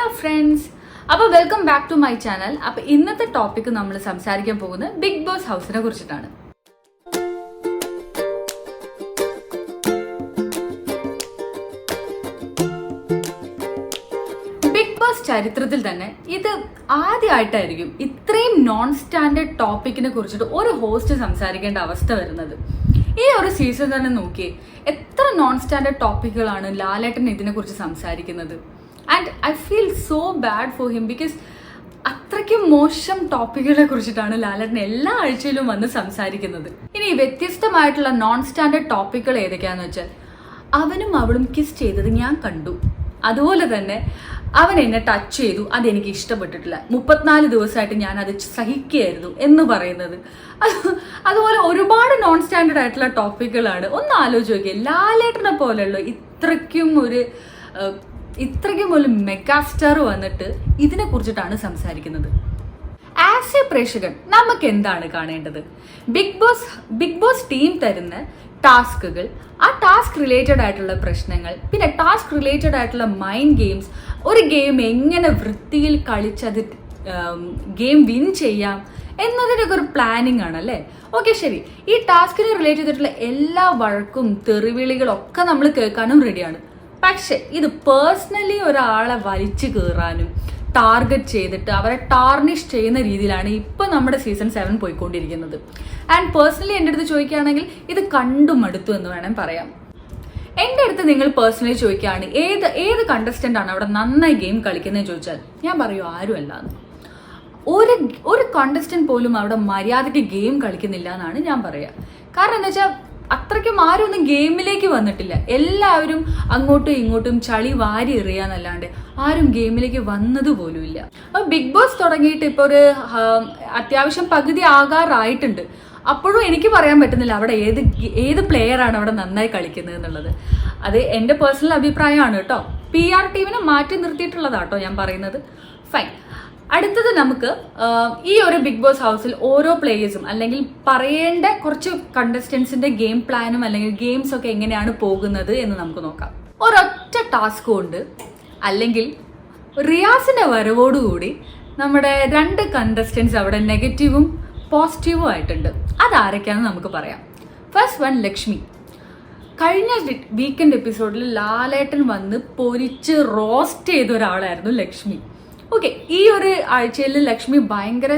Hello friends, അപ്പോൾ welcome back to my channel. അപ്പോൾ ഇന്നത്തെ ടോപ്പിക് നമ്മൾ സംസാരിക്കാൻ പോകുന്നത് ബിഗ് ബോസ് ഹൗസിനെ കുറിച്ചിട്ടാണ്. ബിഗ് ബോസ് ചരിത്രത്തിൽ തന്നെ ഇത് ആദ്യമായിട്ടായിരിക്കും ഇത്രയും നോൺ സ്റ്റാൻഡേർഡ് ടോപ്പിക്കിനെ കുറിച്ചിട്ട് ഒരു ഹോസ്റ്റ് സംസാരിക്കേണ്ട അവസ്ഥ വരുന്നത്. ഈ ഒരു സീസൺ തന്നെ നോക്കിയേ, എത്ര നോൺ സ്റ്റാൻഡേർഡ് ടോപ്പിക്കുകളാണ് ലാലേട്ടൻ ഇതിനെ കുറിച്ച് സംസാരിക്കുന്നത്. And I feel so bad for him because അത്രയ്ക്കും മോശം ടോപ്പിക്കുകളെ കുറിച്ചിട്ടാണ് ലാലേട്ടൻ എല്ലാ ആഴ്ചയിലും വന്ന് സംസാരിക്കുന്നത്. ഇനി വ്യത്യസ്തമായിട്ടുള്ള നോൺ സ്റ്റാൻഡേർഡ് ടോപ്പിക്കുകൾ ഏതൊക്കെയാന്ന് വെച്ചാൽ, അവനും അവളും കിസ് ചെയ്തത് ഞാൻ കണ്ടു, അതുപോലെ തന്നെ അവൻ എന്നെ ടച്ച് ചെയ്തു, അതെനിക്ക് ഇഷ്ടപ്പെട്ടിട്ടില്ല, 34 ദിവസമായിട്ട് ഞാൻ അത് സഹിക്കുകയായിരുന്നു എന്ന് പറയുന്നത്. അതുപോലെ ഒരുപാട് നോൺ സ്റ്റാൻഡേർഡ് ആയിട്ടുള്ള ടോപ്പിക്കുകളാണ്. ഒന്ന് ആലോചിച്ച് നോക്കിയേ, ലാലേട്ടനെ പോലെയുള്ള ഇത്രയ്ക്കും ഒരു മെഗാസ്റ്റാർ വന്നിട്ട് ഇതിനെ കുറിച്ചിട്ടാണ് സംസാരിക്കുന്നത്. ആസ് എ പ്രേക്ഷകൻ നമുക്ക് എന്താണ് കാണേണ്ടത്? ബിഗ് ബോസ് ടീം തരുന്ന ടാസ്കുകൾ, ആ ടാസ്ക് റിലേറ്റഡ് ആയിട്ടുള്ള പ്രശ്നങ്ങൾ, പിന്നെ ടാസ്ക് റിലേറ്റഡ് ആയിട്ടുള്ള മൈൻഡ് ഗെയിംസ്, ഒരു ഗെയിം എങ്ങനെ വൃത്തിയിൽ കളിച്ചത് ഗെയിം വിൻ ചെയ്യാം എന്നതിനൊക്കെ ഒരു പ്ലാനിങ് ആണ് അല്ലേ. ഓക്കെ, ശരി, ഈ ടാസ്കിന് റിലേറ്റ് ചെയ്തിട്ടുള്ള എല്ലാ വഴക്കും തെറിവിളികളും ഒക്കെ നമ്മൾ കേൾക്കാനും റെഡിയാണ്. പക്ഷെ ഇത് പേഴ്സണലി ഒരാളെ വലിച്ചു കയറാനും ടാർഗറ്റ് ചെയ്തിട്ട് അവരെ ടാർണിഷ് ചെയ്യുന്ന രീതിയിലാണ് ഇപ്പൊ നമ്മുടെ സീസൺ 7 പോയിക്കൊണ്ടിരിക്കുന്നത്. ആൻഡ് പേഴ്സണലി എൻ്റെ അടുത്ത് ചോദിക്കുകയാണെങ്കിൽ ഇത് കണ്ടു മടുത്തു എന്ന് വേണം പറയാം. എൻ്റെ അടുത്ത് നിങ്ങൾ പേഴ്സണലി ചോദിക്കുകയാണ് ഏത് കണ്ടസ്റ്റന്റ് ആണ് അവിടെ നന്നായി ഗെയിം കളിക്കുന്നതെന്ന് ചോദിച്ചാൽ ഞാൻ പറയൂ ആരുമല്ല. ഒരു കണ്ടസ്റ്റന്റ് പോലും അവിടെ മര്യാദയ്ക്ക് ഗെയിം കളിക്കുന്നില്ല എന്നാണ് ഞാൻ പറയുക. കാരണം എന്താ വെച്ചാൽ അത്രയ്ക്കും ആരും ഒന്നും ഗെയിമിലേക്ക് വന്നിട്ടില്ല. എല്ലാവരും അങ്ങോട്ടും ഇങ്ങോട്ടും ചളി വാരി എറിയാന്നല്ലാണ്ട് ആരും ഗെയിമിലേക്ക് വന്നത് പോലും ഇല്ല. അപ്പൊ ബിഗ് ബോസ് തുടങ്ങിയിട്ട് ഇപ്പൊ ഒരു അത്യാവശ്യം പകുതി ആകാറായിട്ടുണ്ട്. അപ്പോഴും എനിക്ക് പറയാൻ പറ്റുന്നില്ല അവിടെ ഏത് പ്ലെയർ ആണ് അവിടെ നന്നായി കളിക്കുന്നത് എന്നുള്ളത്. അത് എൻ്റെ പേഴ്സണൽ അഭിപ്രായമാണ് കേട്ടോ. PR ടീമിനെ മാറ്റി നിർത്തിയിട്ടുള്ളതാട്ടോ ഞാൻ പറയുന്നത്. ഫൈൻ. അടുത്തത് നമുക്ക് ഈ ഒരു ബിഗ് ബോസ് ഹൗസിൽ ഓരോ പ്ലേയേഴ്സും അല്ലെങ്കിൽ പറയേണ്ട കുറച്ച് കണ്ടസ്റ്റൻസിന്റെ ഗെയിം പ്ലാനും അല്ലെങ്കിൽ ഗെയിംസ് ഒക്കെ എങ്ങനെയാണ് പോകുന്നത് എന്ന് നമുക്ക് നോക്കാം. ഒരൊറ്റ ടാസ്ക് കൊണ്ട് അല്ലെങ്കിൽ റിയാസിന്റെ വരവോടുകൂടി നമ്മുടെ 2 കണ്ടസ്റ്റൻസ് അവിടെ നെഗറ്റീവും പോസിറ്റീവും ആയിട്ടുണ്ട്. അതാരൊക്കെയാണെന്ന് നമുക്ക് പറയാം. First one, Lakshmi. കഴിഞ്ഞ വീക്കെൻഡ് എപ്പിസോഡിൽ ലാലേട്ടൻ വന്ന് പൊരിച്ച് റോസ്റ്റ് ചെയ്ത ഒരാളായിരുന്നു ലക്ഷ്മി. ഓക്കെ, ഈ ഒരു ആഴ്ചയിൽ ലക്ഷ്മി ഭയങ്കര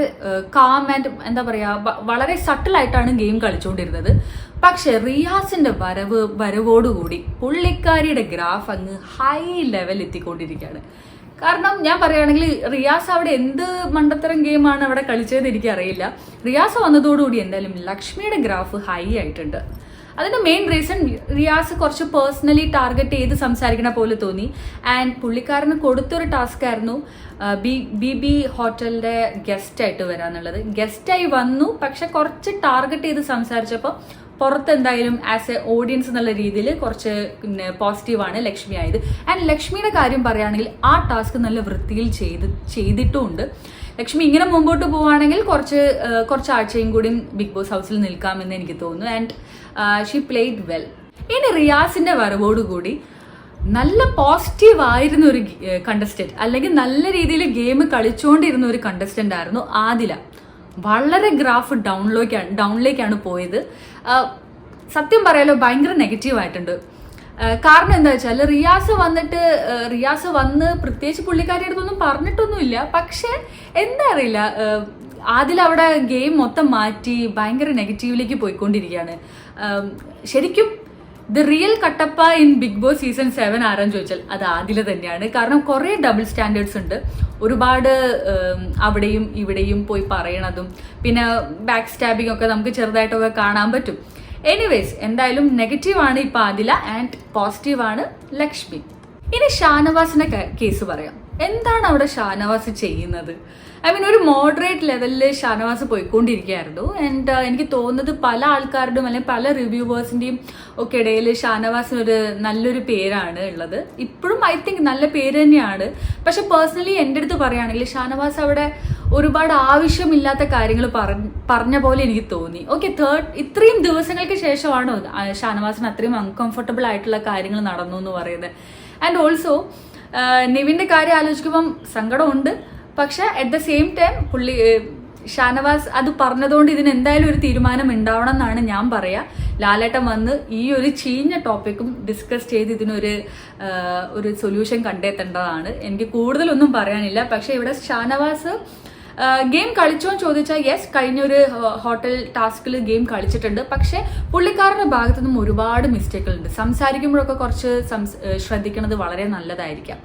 കാം ആൻഡ് എന്താ പറയുക വളരെ സട്ടിലായിട്ടാണ് ഗെയിം കളിച്ചുകൊണ്ടിരുന്നത്. പക്ഷെ റിയാസിന്റെ വരവോടുകൂടി പുള്ളിക്കാരിയുടെ ഗ്രാഫ് അങ്ങ് ഹൈ ലെവൽ എത്തിക്കൊണ്ടിരിക്കുകയാണ്. കാരണം ഞാൻ പറയുകയാണെങ്കിൽ റിയാസ് അവിടെ എന്ത് മണ്ടത്തരം ഗെയിമാണ് അവിടെ കളിച്ചതെന്ന് എനിക്കറിയില്ല. റിയാസ് വന്നതോടുകൂടി എന്തായാലും ലക്ഷ്മിയുടെ ഗ്രാഫ് ഹൈ ആയിട്ടുണ്ട്. അതിന്റെ മെയിൻ റീസൺ റിയാസ് കുറച്ച് പേഴ്സണലി ടാർഗറ്റ് ചെയ്ത് സംസാരിക്കണ പോലെ തോന്നി. ആൻഡ് പുള്ളിക്കാരന് കൊടുത്തൊരു ടാസ്ക് ആയിരുന്നു BB ഹോട്ടലിന്റെ ഗസ്റ്റ് ആയിട്ട് വരാന്നുള്ളത്. ഗസ്റ്റായി വന്നു, പക്ഷെ കുറച്ച് ടാർഗറ്റ് ചെയ്ത് സംസാരിച്ചപ്പോൾ പുറത്ത് എന്തായാലും ആസ് എ ഓഡിയൻസ് എന്നുള്ള രീതിയിൽ കുറച്ച് പോസിറ്റീവാണ് ലക്ഷ്മി ആയത്. ആൻഡ് ലക്ഷ്മിയുടെ കാര്യം പറയുകയാണെങ്കിൽ ആ ടാസ്ക് നല്ല വൃത്തിയിൽ ചെയ്തിട്ടുമുണ്ട്. ലക്ഷ്മി ഇങ്ങനെ മുമ്പോട്ട് പോവുകയാണെങ്കിൽ കുറച്ച് ആഴ്ചയും കൂടി ബിഗ് ബോസ് ഹൗസിൽ നിൽക്കാമെന്ന് എനിക്ക് തോന്നുന്നു. And she played well. ഇനി റിയാസിന്റെ വരവോടുകൂടി നല്ല പോസിറ്റീവ് ആയിരുന്ന ഒരു കണ്ടസ്റ്റന്റ് അല്ലെങ്കിൽ നല്ല രീതിയിൽ ഗെയിം കളിച്ചുകൊണ്ടിരുന്ന ഒരു കണ്ടസ്റ്റന്റ് ആയിരുന്നു ആദില. വളരെ ഗ്രാഫ് ഡൗണിലേക്കാണ് പോയത്. സത്യം പറയാലോ ഭയങ്കര നെഗറ്റീവ് ആയിട്ടുണ്ട്. കാരണം എന്താ വെച്ചാൽ റിയാസ് വന്ന് പ്രത്യേകിച്ച് പുള്ളിക്കാരി അടുത്തൊന്നും പറഞ്ഞിട്ടൊന്നുമില്ല. പക്ഷെ എന്താ അറിയില്ല, ആദിൽ അവിടെ ഗെയിം മൊത്തം മാറ്റി ഭയങ്കര നെഗറ്റീവിലേക്ക് പോയിക്കൊണ്ടിരിക്കുകയാണ്. ശരിക്കും the real Kattappa in Bigg Boss season 7 ആരാന്ന് ചോദിച്ചാൽ അത് ആദില തന്നെയാണ്. കാരണം കുറേ ഡബിൾ സ്റ്റാൻഡേർഡ്സ് ഉണ്ട്. ഒരുപാട് അവിടെയും ഇവിടെയും പോയി പറയണതും പിന്നെ ബാക്ക് സ്റ്റാബിങ് ഒക്കെ നമുക്ക് ചെറുതായിട്ടൊക്കെ കാണാൻ പറ്റും. എനിവേസ്, എന്തായാലും നെഗറ്റീവാണ് ഇപ്പൊ ആദില ആൻഡ് പോസിറ്റീവാണ് ലക്ഷ്മി. ഇനി ഷാനവാസിന്റെ കേസ് പറയാം. എന്താണ് അവിടെ ഷാനവാസ് ചെയ്യുന്നത്? ഒരു മോഡറേറ്റ് ലെവലിൽ ഷാനവാസ് പോയിക്കൊണ്ടിരിക്കുകയായിരുന്നു. ആൻഡ് എനിക്ക് തോന്നുന്നത് പല ആൾക്കാരുടെയും അല്ലെങ്കിൽ പല റിവ്യൂവേഴ്സിന്റെയും ഒക്കെ ഇടയിൽ ഷാനവാസിനൊരു നല്ലൊരു പേരാണ് ഉള്ളത്. ഇപ്പോഴും ഐ തിങ്ക് നല്ല പേര് തന്നെയാണ്. പക്ഷെ പേഴ്സണലി എൻ്റെ അടുത്ത് പറയുകയാണെങ്കിൽ ഷാനവാസ് അവിടെ ഒരുപാട് ആവശ്യമില്ലാത്ത കാര്യങ്ങൾ പറഞ്ഞ പോലെ എനിക്ക് തോന്നി. ഓക്കെ, ഇത്രയും ദിവസങ്ങൾക്ക് ശേഷമാണോ ഷാനവാസിന് അത്രയും അൺകംഫർട്ടബിൾ ആയിട്ടുള്ള കാര്യങ്ങൾ നടന്നു എന്ന് പറയുന്നത്. ആൻഡ് ഓൾസോ നിവിൻ്റെ കാര്യം ആലോചിക്കുമ്പം സങ്കടമുണ്ട്. പക്ഷെ at the same time Shanavas അത് പറഞ്ഞതുകൊണ്ട് ഇതിന് എന്തായാലും ഒരു തീരുമാനം ഉണ്ടാവണം എന്നാണ് ഞാൻ പറയാ. ലാലേട്ടൻ വന്ന് ഈ ഒരു ചീഞ്ഞ ടോപ്പിക്കും ഡിസ്കസ് ചെയ്ത് ഇതിനൊരു സൊല്യൂഷൻ കണ്ടെത്തേണ്ടതാണ്. എനിക്ക് കൂടുതലൊന്നും പറയാനില്ല. പക്ഷെ ഇവിടെ ഷാനവാസ് ഗെയിം കളിച്ചോന്ന് ചോദിച്ചാൽ യെസ്, കഴിഞ്ഞൊരു ഹോട്ടൽ ടാസ്കിൽ ഗെയിം കളിച്ചിട്ടുണ്ട്. പക്ഷെ പുള്ളിക്കാരുടെ ഭാഗത്തു നിന്നും ഒരുപാട് മിസ്റ്റേക്കുകളുണ്ട്. സംസാരിക്കുമ്പോഴൊക്കെ കുറച്ച് ശ്രദ്ധിക്കുന്നത് വളരെ നല്ലതായിരിക്കാം.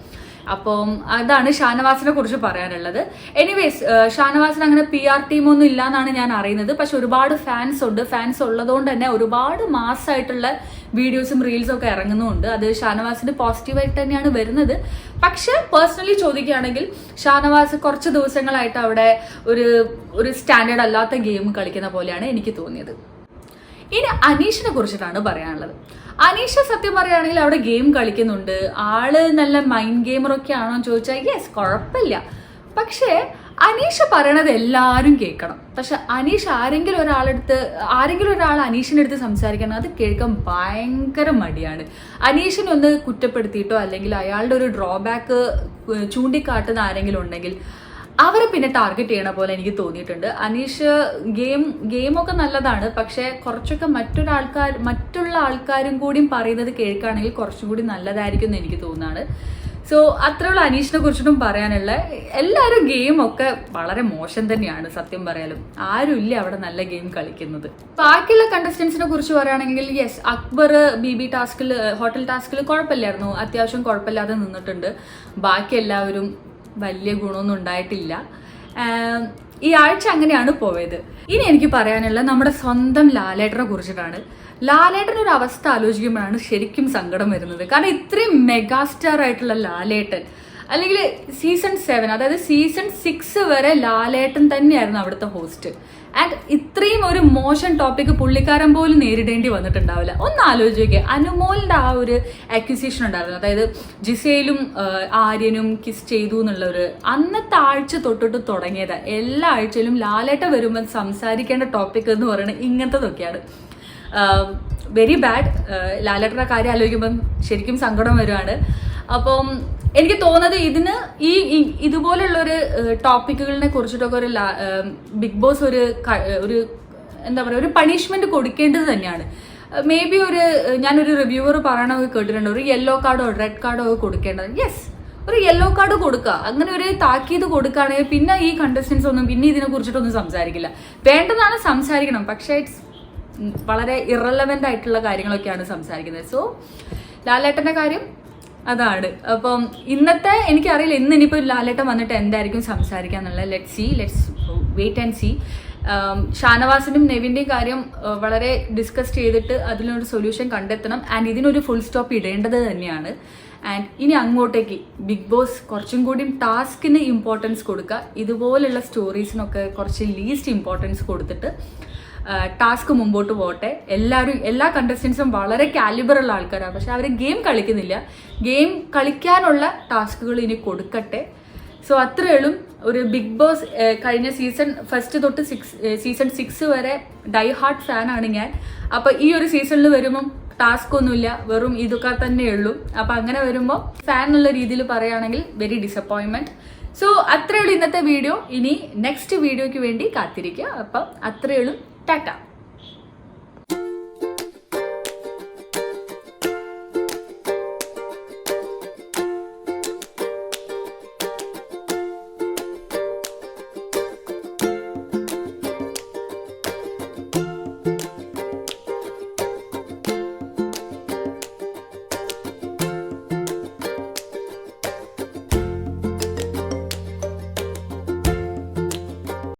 അപ്പം അതാണ് ഷാനവാസിനെ കുറിച്ച് പറയാനുള്ളത്. എനിവേസ്, ഷാനവാസിന് അങ്ങനെ PR ടീമൊന്നും ഇല്ല എന്നാണ് ഞാൻ അറിയുന്നത്. പക്ഷെ ഒരുപാട് ഫാൻസ് ഉണ്ട്. ഫാൻസ് ഉള്ളതുകൊണ്ട് തന്നെ ഒരുപാട് മാസമായിട്ടുള്ള വീഡിയോസും റീൽസും ഒക്കെ ഇറങ്ങുന്നുണ്ട്. അത് ഷാനവാസിന്റെ പോസിറ്റീവായിട്ട് തന്നെയാണ് വരുന്നത്. പക്ഷെ പേഴ്സണലി ചോദിക്കുകയാണെങ്കിൽ ഷാനവാസ് കുറച്ച് ദിവസങ്ങളായിട്ട് അവിടെ ഒരു സ്റ്റാൻഡേർഡ് അല്ലാത്ത ഗെയിം കളിക്കുന്ന പോലെയാണ് എനിക്ക് തോന്നിയത്. ഇനി അനീഷിനെ കുറിച്ചിട്ടാണ് പറയാനുള്ളത്. അനീഷ സത്യം പറയുകയാണെങ്കിൽ അവിടെ ഗെയിം കളിക്കുന്നുണ്ട്. ആള് നല്ല മൈൻഡ് ഗെയിമറൊക്കെ ആണോ എന്ന് ചോദിച്ചാൽ യെസ്, കുഴപ്പമില്ല. പക്ഷേ അനീഷ പറയണത് എല്ലാവരും കേൾക്കണം. പക്ഷെ അനീഷ് ആരെങ്കിലും ഒരാൾ അനീഷിൻ്റെ അടുത്ത് സംസാരിക്കണം, അത് കേൾക്കാൻ ഭയങ്കര മടിയാണ്. അനീഷിനെ ഒന്ന് കുറ്റപ്പെടുത്തിയിട്ടോ അല്ലെങ്കിൽ അയാളുടെ ഒരു ഡ്രോബാക്ക് ചൂണ്ടിക്കാട്ടുന്ന ആരെങ്കിലും ഉണ്ടെങ്കിൽ അവരെ പിന്നെ ടാർഗറ്റ് ചെയ്യണ പോലെ എനിക്ക് തോന്നിയിട്ടുണ്ട്. അനീഷ് ഗെയിമൊക്കെ നല്ലതാണ്. പക്ഷെ കുറച്ചൊക്കെ മറ്റുള്ള ആൾക്കാരും കൂടി പറയുന്നത് കേൾക്കുകയാണെങ്കിൽ കുറച്ചും കൂടി നല്ലതായിരിക്കും എന്ന് എനിക്ക് തോന്നുന്നതാണ്. സോ അത്രയുള്ള അനീഷിനെ കുറിച്ചിട്ടും പറയാനുള്ള എല്ലാവരും ഗെയിമൊക്കെ വളരെ മോശം തന്നെയാണ് സത്യം പറയാലും. ആരും ഇല്ല അവിടെ നല്ല ഗെയിം കളിക്കുന്നത്. ബാക്കിയുള്ള കണ്ടസ്റ്റൻസിനെ കുറിച്ച് പറയുകയാണെങ്കിൽ യെസ്, അക്ബർ BB ടാസ്കിൽ ഹോട്ടൽ ടാസ്കിൽ കുഴപ്പമില്ലായിരുന്നു, അത്യാവശ്യം കുഴപ്പമില്ലാതെ നിന്നിട്ടുണ്ട്. ബാക്കി എല്ലാവരും വലിയ ഗുണമൊന്നും ഉണ്ടായിട്ടില്ല. ഈ ആഴ്ച അങ്ങനെയാണ് പോയത്. ഇനി എനിക്ക് പറയാനുള്ള നമ്മുടെ സ്വന്തം ലാലേട്ടനെ കുറിച്ചിട്ടാണ്. ലാലേട്ടൻ ഒരു അവസ്ഥ ആലോചിക്കുമ്പോഴാണ് ശരിക്കും സങ്കടം വരുന്നത്. കാരണം ഇത്രയും മെഗാസ്റ്റാർ ആയിട്ടുള്ള ലാലേട്ടൻ, അല്ലെങ്കിൽ സീസൺ 7 അതായത് സീസൺ 6 വരെ ലാലേട്ടൻ തന്നെയായിരുന്നു അവിടുത്തെ ഹോസ്റ്റ്. ആൻഡ് ഇത്രയും ഒരു മോശം ടോപ്പിക് പുള്ളിക്കാരൻ പോലും നേരിടേണ്ടി വന്നിട്ടുണ്ടാവില്ല. ഒന്ന് ആലോചിക്കുക, അനുമോളിന്റെ ആ ഒരു അക്യൂസേഷൻ ഉണ്ടായിരുന്നു. അതായത് ജിസയിലും ആര്യനും കിസ് ചെയ്തു എന്നുള്ളൊരു അന്നത്തെ ആഴ്ച തൊട്ടിട്ട് തുടങ്ങിയത്. എല്ലാ ആഴ്ചയിലും ലാലേട്ട വരുമ്പോൾ സംസാരിക്കേണ്ട ടോപ്പിക് എന്ന് പറയുന്നത് ഇങ്ങനത്തതൊക്കെയാണ്. Very bad. ലാലേട്ടൻ്റെ കാര്യം ആലോചിക്കുമ്പം ശരിക്കും സങ്കടം വരുവാണ്. അപ്പം എനിക്ക് തോന്നുന്നത് ഇതുപോലുള്ളൊരു ടോപ്പിക്കുകളിനെ കുറിച്ചിട്ടൊക്കെ ബിഗ് ബോസ് ഒരു എന്താ പറയുക, ഒരു പണിഷ്മെന്റ് കൊടുക്കേണ്ടത് തന്നെയാണ്. മേ ബി ഞാനൊരു റിവ്യൂവർ പറയണതൊക്കെ കേട്ടിട്ടുണ്ട്, ഒരു യെല്ലോ കാർഡോ റെഡ് കാർഡോ ഒക്കെ കൊടുക്കേണ്ടത്. യെസ്, ഒരു യെല്ലോ കാർഡ് കൊടുക്കുക. അങ്ങനെ ഒരു താക്കീത് കൊടുക്കുകയാണെങ്കിൽ പിന്നെ ഈ കണ്ടസ്റ്റൻസ് ഒന്നും പിന്നെ ഇതിനെ കുറിച്ചിട്ടൊന്നും സംസാരിക്കില്ല. വേണ്ടതാണ്, സംസാരിക്കണം. പക്ഷേ ഇറ്റ്സ് വളരെ ഇറലവൻ്റ് ആയിട്ടുള്ള കാര്യങ്ങളൊക്കെയാണ് സംസാരിക്കുന്നത്. സോ ലാലേട്ടൻ്റെ കാര്യം അതാണ്. അപ്പം ഇന്നത്തെ എനിക്കറിയില്ല, ഇനിയിപ്പോൾ ലാലേട്ടൻ വന്നിട്ട് എന്തായിരിക്കും സംസാരിക്കാന്നുള്ളത്. Let's wait and see. ഷാനവാസിനും നെവിൻ്റെയും കാര്യം വളരെ ഡിസ്കസ് ചെയ്തിട്ട് അതിനൊരു സൊല്യൂഷൻ കണ്ടെത്തണം. ആൻഡ് ഇതിനൊരു ഫുൾ സ്റ്റോപ്പ് ഇടേണ്ടത് തന്നെയാണ്. ആൻഡ് ഇനി അങ്ങോട്ടേക്ക് ബിഗ് ബോസ് കുറച്ചും കൂടി ടാസ്കിന് ഇമ്പോർട്ടൻസ് കൊടുക്കുക. ഇതുപോലുള്ള സ്റ്റോറീസിനൊക്കെ കുറച്ച് ലീസ്റ്റ് ഇമ്പോർട്ടൻസ് കൊടുത്തിട്ട് ടാസ്ക് മുമ്പോട്ട് പോട്ടെ. എല്ലാ കണ്ടസ്റ്റൻസും വളരെ കാലിബറുള്ള ആൾക്കാരാണ്. പക്ഷെ അവർ ഗെയിം കളിക്കുന്നില്ല. ഗെയിം കളിക്കാനുള്ള ടാസ്കുകൾ ഇനി കൊടുക്കട്ടെ. സോ അത്രയുള്ളൂ. ഒരു ബിഗ് ബോസ് കഴിഞ്ഞ സീസൺ 1 തൊട്ട് സീസൺ 6 വരെ ഡൈ ഹാർട്ട് ഫാനാണ് ഞാൻ. അപ്പോൾ ഈ ഒരു സീസണിൽ വരുമ്പം ടാസ്ക് ഒന്നുമില്ല, വെറും ഇതൊക്കെ തന്നെയുള്ളൂ. അപ്പം അങ്ങനെ വരുമ്പോൾ ഫാൻ എന്നുള്ള രീതിയിൽ പറയുകയാണെങ്കിൽ വെരി ഡിസപ്പോയിൻമെന്റ്. സോ അത്രയുള്ളൂ ഇന്നത്തെ വീഡിയോ. ഇനി നെക്സ്റ്റ് വീഡിയോയ്ക്ക് വേണ്ടി കാത്തിരിക്കുക. അപ്പം അത്രയുള്ളൂ. ടാറ്റ.